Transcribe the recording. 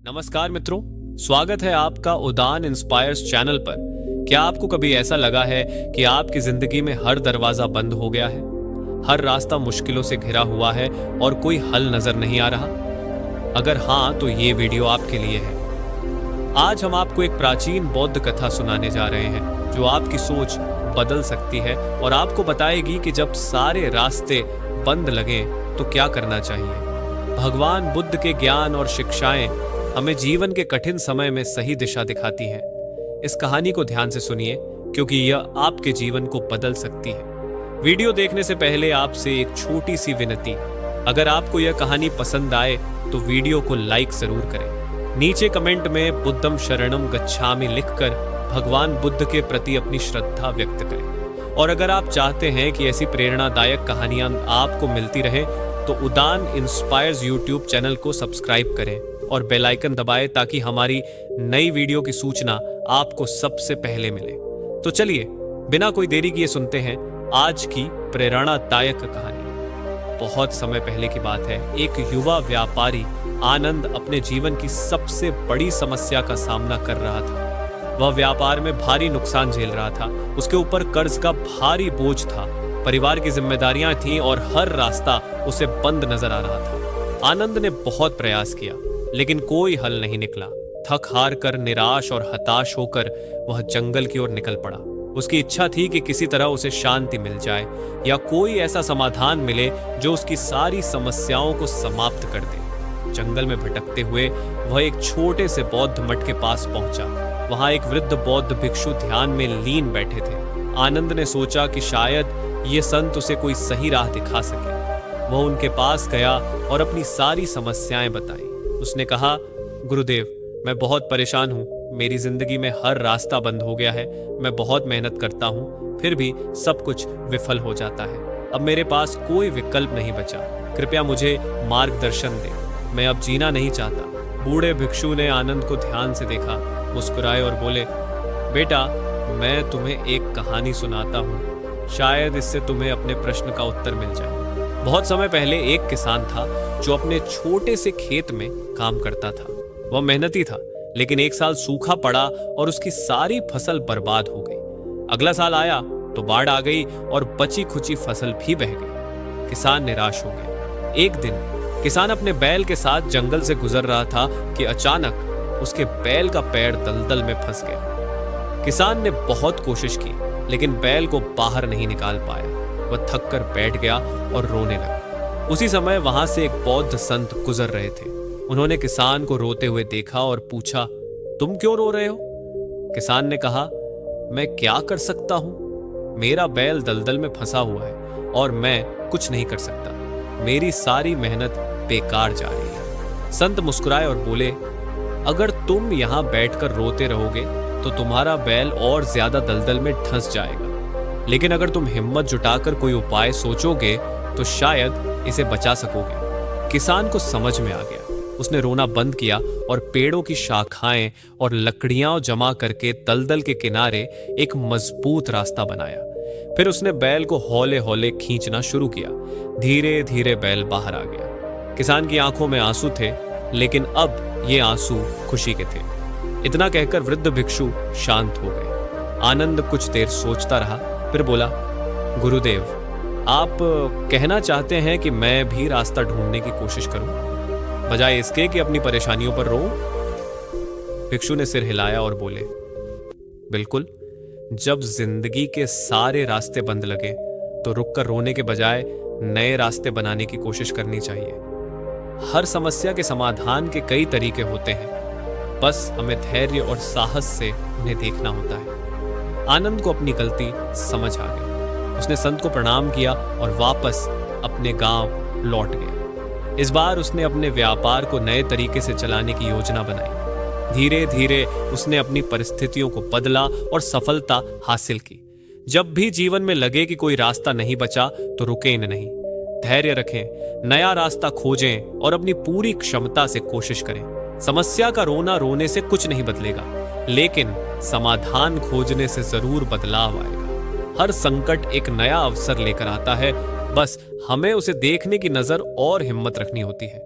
नमस्कार मित्रों, स्वागत है आपका उड़ान इंस्पायर्स चैनल पर। क्या आपको कभी ऐसा लगा है कि आपकी जिंदगी में हर दरवाजा बंद हो गया है, हर रास्ता मुश्किलों से घिरा हुआ है और कोई हल नजर नहीं आ रहा? अगर हाँ, तो ये वीडियो आपके लिए है। आज हम आपको एक प्राचीन बौद्ध कथा सुनाने जा रहे हैं जो आपकी सोच बदल सकती है और आपको बताएगी कि जब सारे रास्ते बंद लगें तो क्या करना चाहिए। भगवान बुद्ध के ज्ञान और शिक्षाएं हमें जीवन के कठिन समय में सही दिशा दिखाती हैं। इस कहानी को ध्यान से सुनिए क्योंकि यह आपके जीवन को बदल सकती है। वीडियो देखने से पहले आपसे एक छोटी सी विनती, अगर आपको यह कहानी पसंद आए तो वीडियो को लाइक जरूर करें। नीचे कमेंट में बुद्धम शरणम गच्छामि लिखकर भगवान बुद्ध के प्रति अपनी श्रद्धा व्यक्त करें। और अगर आप चाहते हैं कि ऐसी प्रेरणादायक कहानियां आपको मिलती रहें तो उड़ान इंस्पायर्स यूट्यूब चैनल को सब्सक्राइब करें और बेल आइकन दबाएं ताकि हमारी नई वीडियो की सूचना आपको सबसे पहले मिले। तो चलिए बिना कोई देरी किए सुनते हैं आज की प्रेरणादायक कहानी। बहुत समय पहले की बात है। एक युवा व्यापारी आनंद अपने जीवन की सबसे बड़ी समस्या का सामना कर रहा था। वह व्यापार में भारी नुकसान झेल रहा था। उसके ऊपर कर्ज का भारी बोझ था, परिवार की जिम्मेदारियां थीं और हर रास्ता उसे बंद नजर आ रहा था। आनंद ने बहुत प्रयास किया लेकिन कोई हल नहीं निकला। थक हार कर, निराश और हताश होकर वह जंगल की ओर निकल पड़ा। उसकी इच्छा थी कि किसी तरह उसे शांति मिल जाए या कोई ऐसा समाधान मिले जो उसकी सारी समस्याओं को समाप्त कर दे। जंगल में भटकते हुए वह एक छोटे से बौद्ध मठ के पास पहुंचा। वहां एक वृद्ध बौद्ध भिक्षु ध्यान में लीन बैठे थे। आनंद ने सोचा कि शायद ये संत उसे कोई सही राह दिखा सके। वह उनके पास गया और अपनी सारी समस्याएं बताई। उसने कहा, गुरुदेव, मैं बहुत परेशान हूँ। मेरी जिंदगी में हर रास्ता बंद हो गया है। मैं बहुत मेहनत करता हूँ, फिर भी सब कुछ विफल हो जाता है। अब मेरे पास कोई विकल्प नहीं बचा। कृपया मुझे मार्गदर्शन दें। मैं अब जीना नहीं चाहता। बूढ़े भिक्षु ने आनंद को ध्यान से देखा, मुस्कुराए और बोले, बेटा, मैं तुम्हें एक कहानी सुनाता हूँ। शायद इससे तुम्हें अपने प्रश्न का उत्तर मिल जाए। बहुत समय पहले एक किसान था जो अपने छोटे से खेत में काम करता था। वह मेहनती था लेकिन एक साल सूखा पड़ा और उसकी सारी फसल बर्बाद हो गई। अगला साल आया तो बाढ़ आ गई और बची खुची फसल भी बह गई। किसान निराश हो गया। एक दिन किसान अपने बैल के साथ जंगल से गुजर रहा था कि अचानक उसके बैल का पैर दलदल में फंस गया। किसान ने बहुत कोशिश की लेकिन बैल को बाहर नहीं निकाल पाया। वह थक कर बैठ गया और रोने लगा। उसी समय वहां से एक बौद्ध संत गुजर रहे थे। उन्होंने किसान को रोते हुए देखा और पूछा, तुम क्यों रो रहे हो? किसान ने कहा, मैं क्या कर सकता हूं? मेरा बैल दलदल में फंसा हुआ है और मैं कुछ नहीं कर सकता। मेरी सारी मेहनत बेकार जा रही है। संत मुस्कुराए और बोले, अगर तुम यहां बैठकर रोते रहोगे तो तुम्हारा बैल और ज्यादा दलदल में धंस जाएगा, लेकिन अगर तुम हिम्मत जुटाकर कोई उपाय सोचोगे तो शायद इसे बचा सकोगे। किसान को समझ में आ गया। उसने रोना बंद किया और पेड़ों की शाखाएं और लकड़ियां जमा करके दलदल के किनारे एक मजबूत रास्ता बनाया। फिर उसने बैल को हौले हौले खींचना शुरू किया। धीरे धीरे बैल बाहर आ गया। किसान की आंखों में आंसू थे लेकिन अब ये आंसू खुशी के थे। इतना कहकर वृद्ध भिक्षु शांत हो गए। आनंद कुछ देर सोचता रहा, फिर बोला, गुरुदेव, आप कहना चाहते हैं कि मैं भी रास्ता ढूंढने की कोशिश करूं बजाय इसके कि अपनी परेशानियों पर रोऊं? भिक्षु ने सिर हिलाया और बोले, बिल्कुल। जब जिंदगी के सारे रास्ते बंद लगे तो रुककर रोने के बजाय नए रास्ते बनाने की कोशिश करनी चाहिए। हर समस्या के समाधान के कई तरीके होते हैं, बस हमें धैर्य और साहस से उन्हें देखना होता है। आनंद को अपनी गलती समझ आ गई। उसने संत को प्रणाम किया और वापस अपने गांव लौट गया। इस बार उसने अपने व्यापार को नए तरीके से चलाने की योजना बनाई। धीरे धीरे उसने अपनी परिस्थितियों को बदला और सफलता हासिल की। जब भी जीवन में लगे कि कोई रास्ता नहीं बचा तो रुकें नहीं, धैर्य रखें, नया रास्ता खोजें और अपनी पूरी क्षमता से कोशिश करें। समस्या का रोना रोने से कुछ नहीं बदलेगा, लेकिन समाधान खोजने से जरूर बदलाव आएगा। हर संकट एक नया अवसर लेकर आता है, बस हमें उसे देखने की नजर और हिम्मत रखनी होती है।